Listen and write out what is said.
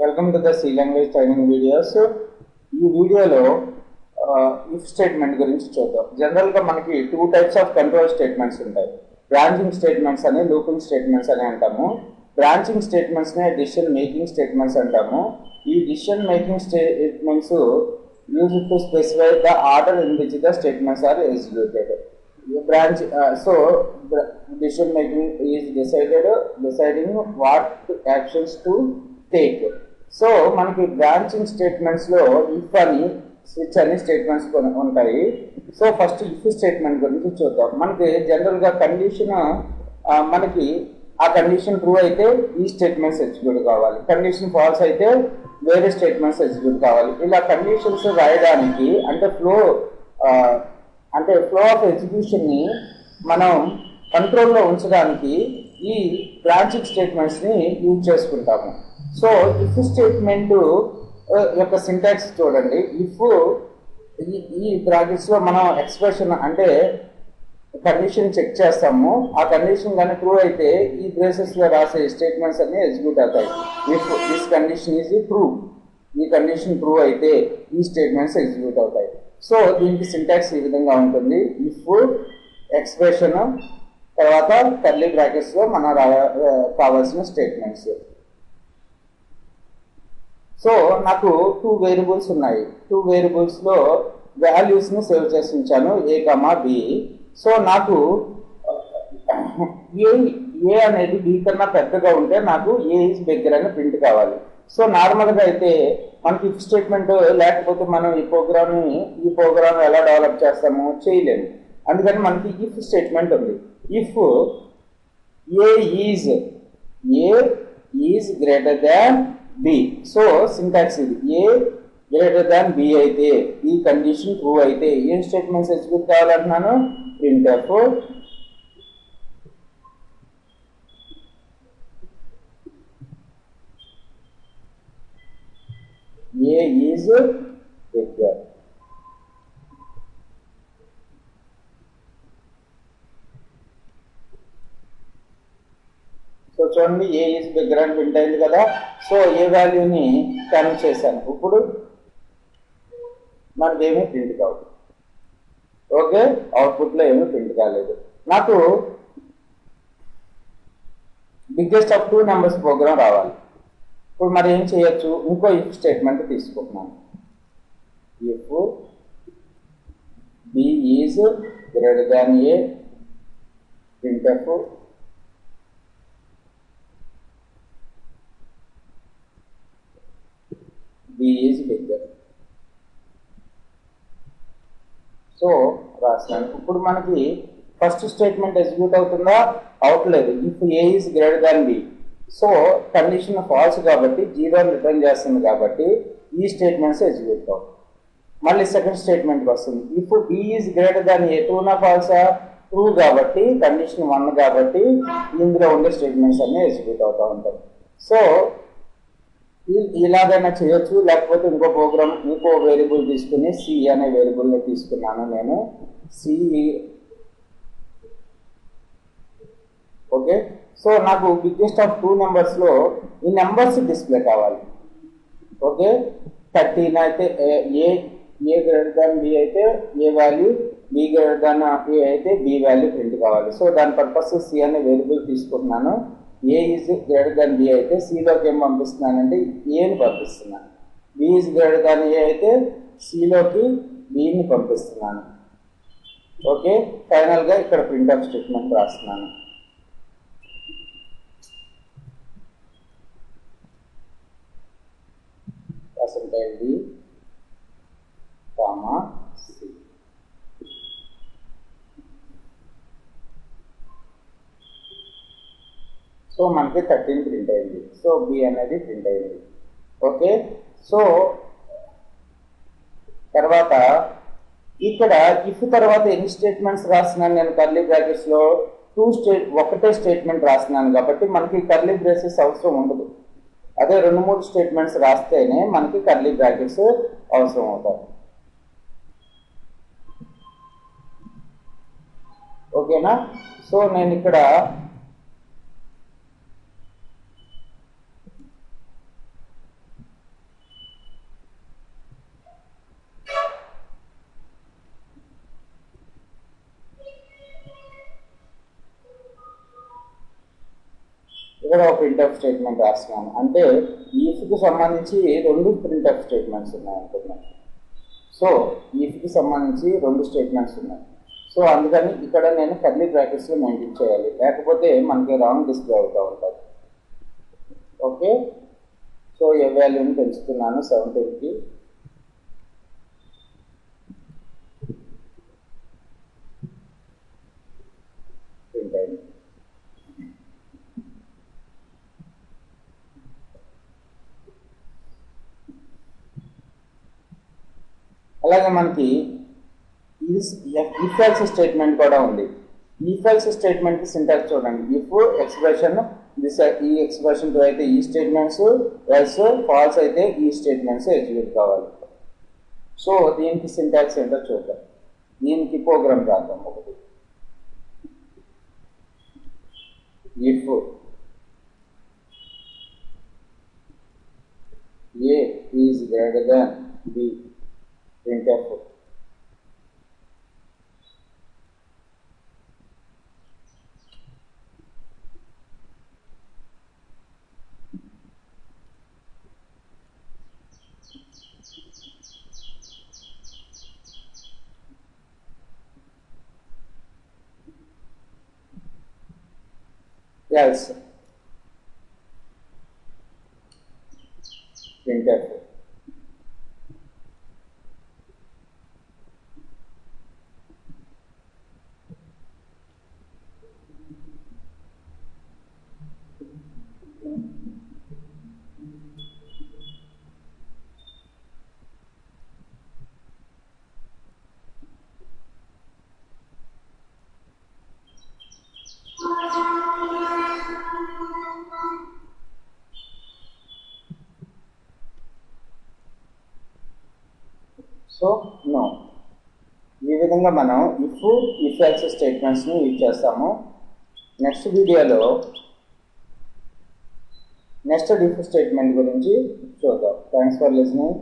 Welcome to the C language training videos. ఈ వీడియోలో if statement గురించి చూద్దాం. జనరల్గా మనకి two types of control statements ఉంటాయి. బ్రాంచింగ్ స్టేట్మెంట్స్ అని, లూపింగ్ స్టేట్మెంట్స్ అని అంటాము. బ్రాంచింగ్ స్టేట్మెంట్స్నే డిసిషన్ మేకింగ్ స్టేట్మెంట్స్ అంటాము. ఈ decision making statements use to specify the order in which the statements are executed. Decision making is deciding what actions to take. So మనకి branching statements లో if అని, switch అని statements ఉంటాయి. So first if statement గురించి చూద్దాం. మనకి general గా condition, మనకి ఆ కండిషన్ ట్రూ అయితే ఈ స్టేట్మెంట్స్ ఎగ్జిక్యూట్ కావాలి, కండిషన్ ఫాల్స్ అయితే వేరే స్టేట్మెంట్స్ ఎగ్జిక్యూట్ కావాలి. ఇలా కండిషన్స్ రాయడానికి అంటే ఫ్లో ఆఫ్ ఎగ్జిక్యూషన్ ని మనం కంట్రోల్లో ఉంచడానికి ఈ బ్రాంచింగ్ స్టేట్మెంట్స్ ని యూజ్ చేసుకుంటాము. సో ఇఫ్ స్టేట్మెంట్ యొక్క సింటాక్స్ చూడండి. ఇఫ్ ఈ బ్రాకెట్స్ లో మనం ఎక్స్ప్రెషన్ అంటే కండిషన్ చెక్ చేస్తాము. ఆ కండిషన్ కానీ ట్రూ అయితే ఈ బ్రేసెస్ లో రాసే స్టేట్మెంట్స్ అన్ని ఎగ్జిక్యూట్ అవుతాయి. If this condition is true, ఈ కండిషన్ ట్రూ అయితే ఈ స్టేట్మెంట్స్ ఎగ్జిక్యూట్ అవుతాయి. సో దీనికి సింటాక్స్ ఈ విధంగా ఉంటుంది. ఇఫ్ ఎక్స్ప్రెషన్ తర్వాత కర్లీ బ్రాకెట్స్ లో మన కావాల్సిన స్టేట్మెంట్స్. సో నాకు టూ వేరియబుల్స్ ఉన్నాయి. టూ వేరియబుల్స్ లో వాల్యూస్ ని సేవ్ చేసి ఉంచాను, ఏ కమా బి. సో నాకు ఏ అనేది బి కన్నా పెద్దగా ఉంటే నాకు ఏ ఈజ్ బిగ్గర్ అని ప్రింట్ కావాలి. సో నార్మల్ గా అయితే మనకి ఇఫ్ స్టేట్మెంట్ లేకపోతే మనం ఈ ప్రోగ్రామ్ ఎలా డెవలప్ చేస్తాము, చేయలేము. అందుకని మనకి ఇఫ్ స్టేట్మెంట్ ఉంది. If A is greater than B. So syntax ఇది, ఏ గ్రేటర్ దాన్ బి అయితే ఈ కండిషన్ ట్రూ అయితే ఏం స్టేట్మెంట్స్ ఎగ్జిక్యూట్ కావాలంటున్నాను, printf a is bigger. So చూడండి, ఏ ఈజ్ బిగ్గర్ అని ప్రింట్ అయింది కదా. సో ఏ వాల్యూని కనెక్ట్ చేశాను. ఇప్పుడు మనకి ఏమీ ప్రింట్ కావు. ఓకే, అవుట్పుట్ లో ఏమీ ప్రింట్ కాలేదు. నాకు బిగ్గెస్ట్ ఆఫ్ 2 నెంబర్స్ ప్రోగ్రామ్ రావాలి. ఇప్పుడు మరి ఏం చేయొచ్చు, ఇంకో ఇఫ్ స్టేట్మెంట్ తీసుకుంటున్నాను. If B is greater than A, printf B is bigger. So రాస్తాను. ఇప్పుడు మనకి ఫస్ట్ స్టేట్మెంట్ ఎగ్జిక్యూట్ అవుతుందా, అవట్లేదు. If A is greater than B. So condition false కాబట్టి 0 రిటర్న్ చేస్తుంది కాబట్టి ఈ స్టేట్మెంట్స్ ఎగ్జిక్యూట్ కావు. మళ్ళీ సెకండ్ స్టేట్మెంట్కి వస్తుంది. If B is greater than a, ట్రూనా ఫాల్సా, ట్రూ కాబట్టి కండిషన్ 1 కాబట్టి ఇందులో ఉండే స్టేట్మెంట్స్ అన్ని ఎగ్జిక్యూట్ అవుతూ ఉంటాయి. సో ఇలాగైనా చేయొచ్చు, లేకపోతే ఇంకో వేరియబుల్ తీసుకుని సి అనే వేరియబుల్ని తీసుకున్నాను నేను. C okay. సో నాకు బిగ్గెస్ట్ ఆఫ్ 2 నెంబర్స్ లో ఈ నెంబర్స్ డిస్ప్లే కావాలి. ఓకే, 13 అయితే ఏ గ్రేటర్ దాన్ బి అయితే ఏ వాల్యూ, బి గ్రేటర్ దాన్ ఏ అయితే బి వాల్యూ ప్రింట్ కావాలి. సో దాని పర్పస్ సి అనే వేరియబుల్ తీసుకుంటున్నాను. ఏ ఈజ్ గ్రేటర్ దాన్ బి అయితే సిలోకి ఏం పంపిస్తున్నానంటే ఏని పంపిస్తున్నాను. బి ఈజ్ గ్రేటర్ దాన్ ఏ అయితే సిలోకి బిని పంపిస్తున్నాను. ఓకే, ఫైనల్గా ఇక్కడ ప్రింట్ఎఫ్ స్టేట్మెంట్ రాస్తున్నాను. %d, c. సో మనకి 13 ప్రింట్ అయింది. సో బి అనేది ప్రింట్ అయింది. ఓకే, సో తర్వాత ఇక్కడ ఇఫ్ తర్వాత ఎన్ని స్టేట్మెంట్స్ రాస్తున్నాను నేను కర్లీ బ్రాకెట్స్ లో, ఒకటే స్టేట్మెంట్ రాస్తున్నాను కాబట్టి మనకి కర్లీ బ్రేసెస్ అవసరం ఉండదు. అదే 2-3 స్టేట్మెంట్స్ రాస్తేనే మనకి కర్లీ బ్రాకెట్స్ అవసరం అవుతాయి. ఓకేనా. సో నేను ఇక్కడ మరో ప్రింట్ఎఫ్ స్టేట్మెంట్ రాస్తున్నాను. అంటే ఈఫ్కి సంబంధించి 2 ప్రింట్ఎఫ్ స్టేట్మెంట్స్ ఉన్నాయి అనుకున్నాను. సో ఈఫ్కి సంబంధించి 2 స్టేట్మెంట్స్ ఉన్నాయి. సో అందుకని ఇక్కడ నేను కర్లీ బ్రాకెట్స్లో మెయింటైన్ చేయాలి, లేకపోతే మనకి రాంగ్ డిస్ప్లే అవుతూ ఉంటుంది. ఓకే, సో ఏ వాల్యూని పెంచుతున్నాను 17కి. ప్రింట్ అయింది. అలాగే మనకి ఇఫ్ ఎల్స్ స్టేట్మెంట్ కూడా ఉంది. ఇఫ్ ఎల్స్ స్టేట్మెంట్ సింటాక్స్ చూడండి. ఇఫ్ ఎక్స్ప్రెషన్ ఈ ఎక్స్ప్రెషన్ అయితే ఈ స్టేట్మెంట్స్, ఎల్స్ ఫాల్స్ అయితే ఈ స్టేట్మెంట్స్ ఎగ్జిక్యూట్ కావాలి. సో దీనికి సింటాక్స్ ఏంటో చూద్దాం. దీనికి ప్రోగ్రామ్ రాద్దాం. ఒకటి if A is greater than B, printf. Else printf. So no, ఈ విధంగా మనం ఇఫ్ ఎల్స్ స్టేట్మెంట్స్ని యూజ్ చేస్తాము. నెక్స్ట్ వీడియోలో నెక్స్ట్ ఇఫ్ స్టేట్మెంట్ గురించి చూద్దాం. Thanks for listening.